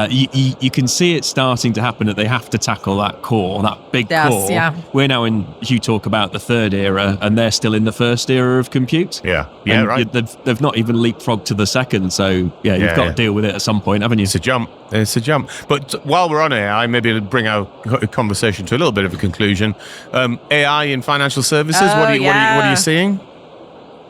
Speaker 1: you can see it starting to happen that they have to tackle that core, that big core.
Speaker 2: Yeah.
Speaker 1: We're now in, you talk about the third era, and they're still in the first era of compute.
Speaker 4: Yeah,
Speaker 1: And
Speaker 4: right.
Speaker 1: They've not even leapfrogged to the second, so you've got to deal with it at some point, haven't you?
Speaker 4: It's a jump. But while we're on AI, maybe to bring our conversation to a little bit of a conclusion. AI in financial services. What are you seeing?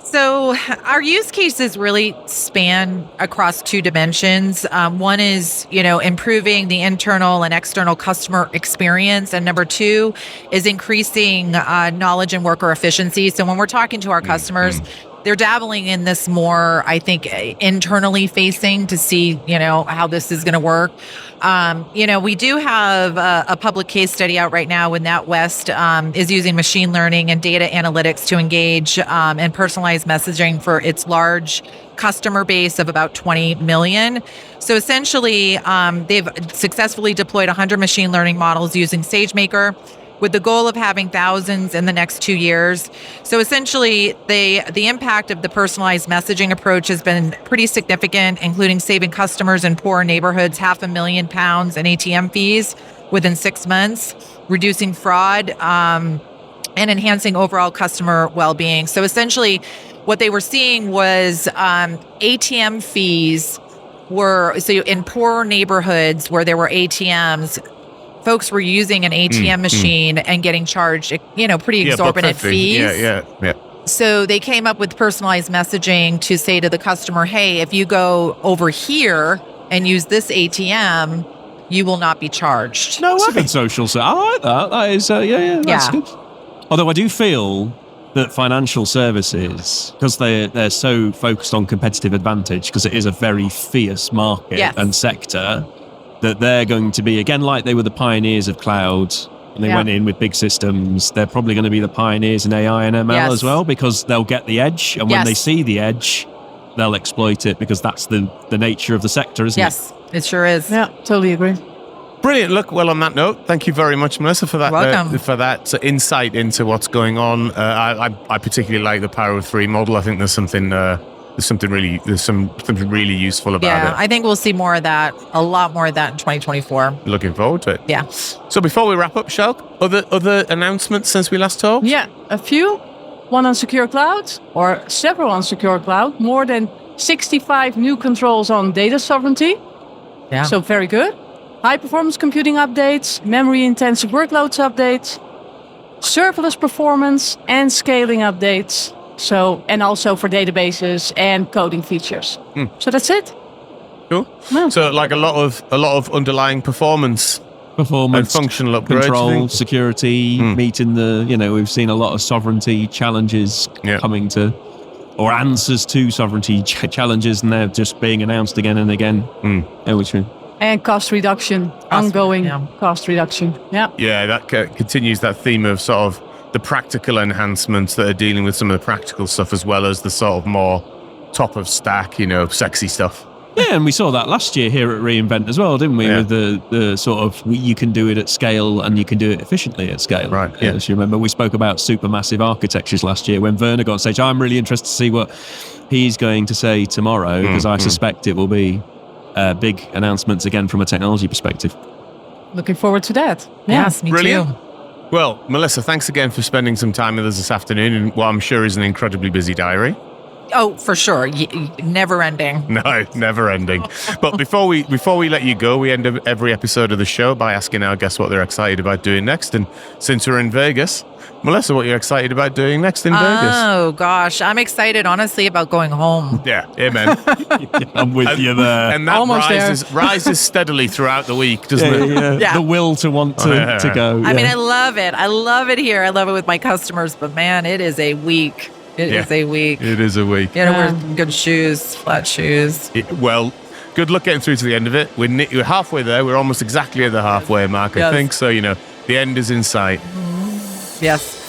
Speaker 2: So our use cases really span across two dimensions. One is, improving the internal and external customer experience. And number two is increasing knowledge and worker efficiency. So when we're talking to our customers, they're dabbling in this more, I think, internally facing to see, how this is going to work. We do have a public case study out right now when NatWest is using machine learning and data analytics to engage and personalize messaging for its large customer base of about 20 million. So essentially, they've successfully deployed 100 machine learning models using SageMaker, with the goal of having thousands in the next 2 years. So essentially, the impact of the personalized messaging approach has been pretty significant, including saving customers in poor neighborhoods £500,000 in ATM fees within 6 months, reducing fraud, and enhancing overall customer well-being. So essentially, what they were seeing was ATM fees so in poor neighborhoods where there were ATMs, folks were using an ATM machine and getting charged, pretty exorbitant fees.
Speaker 4: Yeah.
Speaker 2: So they came up with personalized messaging to say to the customer, hey, if you go over here and use this ATM, you will not be charged.
Speaker 1: No, that's a good social. So I like that. That is, that's good. Although I do feel that financial services, because they're so focused on competitive advantage, because it is a very fierce market and sector, that they're going to be, again, like they were the pioneers of cloud, and they went in with big systems. They're probably going to be the pioneers in AI and ML as well, because they'll get the edge. And when they see the edge, they'll exploit it, because that's the nature of the sector, isn't it?
Speaker 2: Yes, it sure is.
Speaker 3: Yeah, totally agree.
Speaker 4: Brilliant. Look, well, on that note, thank you very much, Melissa, for that for that insight into what's going on. I particularly like the Power of Three model. I think there's something really useful about it.
Speaker 2: Yeah, I think we'll see more of that, a lot more of that in 2024.
Speaker 4: Looking forward to it.
Speaker 2: Yeah.
Speaker 4: So before we wrap up, Sjoukje, other announcements since we last talked?
Speaker 3: Yeah, a few. One on Secure Cloud, or several on Secure Cloud. More than 65 new controls on data sovereignty.
Speaker 2: Yeah.
Speaker 3: So very good. High performance computing updates, memory intensive workloads updates, serverless performance and scaling updates. So, and also for databases and coding features. So that's it.
Speaker 4: Cool.
Speaker 3: Yeah.
Speaker 4: So like a lot of underlying performance and functional upgrades,
Speaker 1: control, security, meeting we've seen a lot of sovereignty challenges coming to, or answers to sovereignty challenges, and they're just being announced again and again.
Speaker 3: And cost reduction, ongoing cost reduction. Yeah. Yeah,
Speaker 4: that continues that theme of sort of the practical enhancements that are dealing with some of the practical stuff, as well as the sort of more top of stack, sexy stuff.
Speaker 1: Yeah, and we saw that last year here at reInvent as well, didn't we? Yeah. With the sort of, you can do it at scale and you can do it efficiently at scale.
Speaker 4: Right, yeah.
Speaker 1: As you remember, we spoke about supermassive architectures last year when Werner got on stage. I'm really interested to see what he's going to say tomorrow, because I suspect it will be big announcements again from a technology perspective.
Speaker 3: Looking forward to that.
Speaker 2: Yes, me
Speaker 4: Brilliant.
Speaker 2: too.
Speaker 4: Well, Melissa, thanks again for spending some time with us this afternoon in what I'm sure is an incredibly busy diary.
Speaker 2: Oh, for sure. Never ending.
Speaker 4: No, never ending. But before we let you go, we end every episode of the show by asking our guests what they're excited about doing next. And since we're in Vegas, Melissa, what you're excited about doing next in Vegas?
Speaker 2: Oh, gosh. I'm excited, honestly, about going home.
Speaker 4: Yeah, amen.
Speaker 1: I'm with you there.
Speaker 4: And that rises steadily throughout the week, doesn't it?
Speaker 1: Yeah. The will to want to go.
Speaker 2: I mean, I love it. I love it here. I love it with my customers. But, man, it is a week. It is a week.
Speaker 4: It is a week.
Speaker 2: You know, wear good shoes, flat shoes.
Speaker 4: Well, good luck getting through to the end of it. We're halfway there. We're almost exactly at the halfway mark, I think. So, the end is in sight.
Speaker 2: Yes.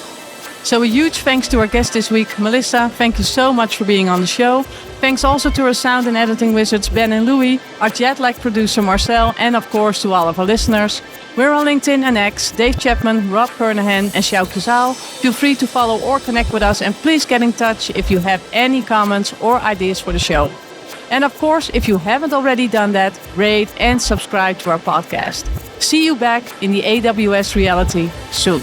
Speaker 3: So a huge thanks to our guest this week, Melissa. Thank you so much for being on the show. Thanks also to our sound and editing wizards, Ben and Louie, our jet-lag producer, Marcel, and of course to all of our listeners. We're on LinkedIn and X, Dave Chapman, Rob Kernahan, and Sjoukje Zaal. Feel free to follow or connect with us, and please get in touch if you have any comments or ideas for the show. And of course, if you haven't already done that, rate and subscribe to our podcast. See you back in the AWS reality soon.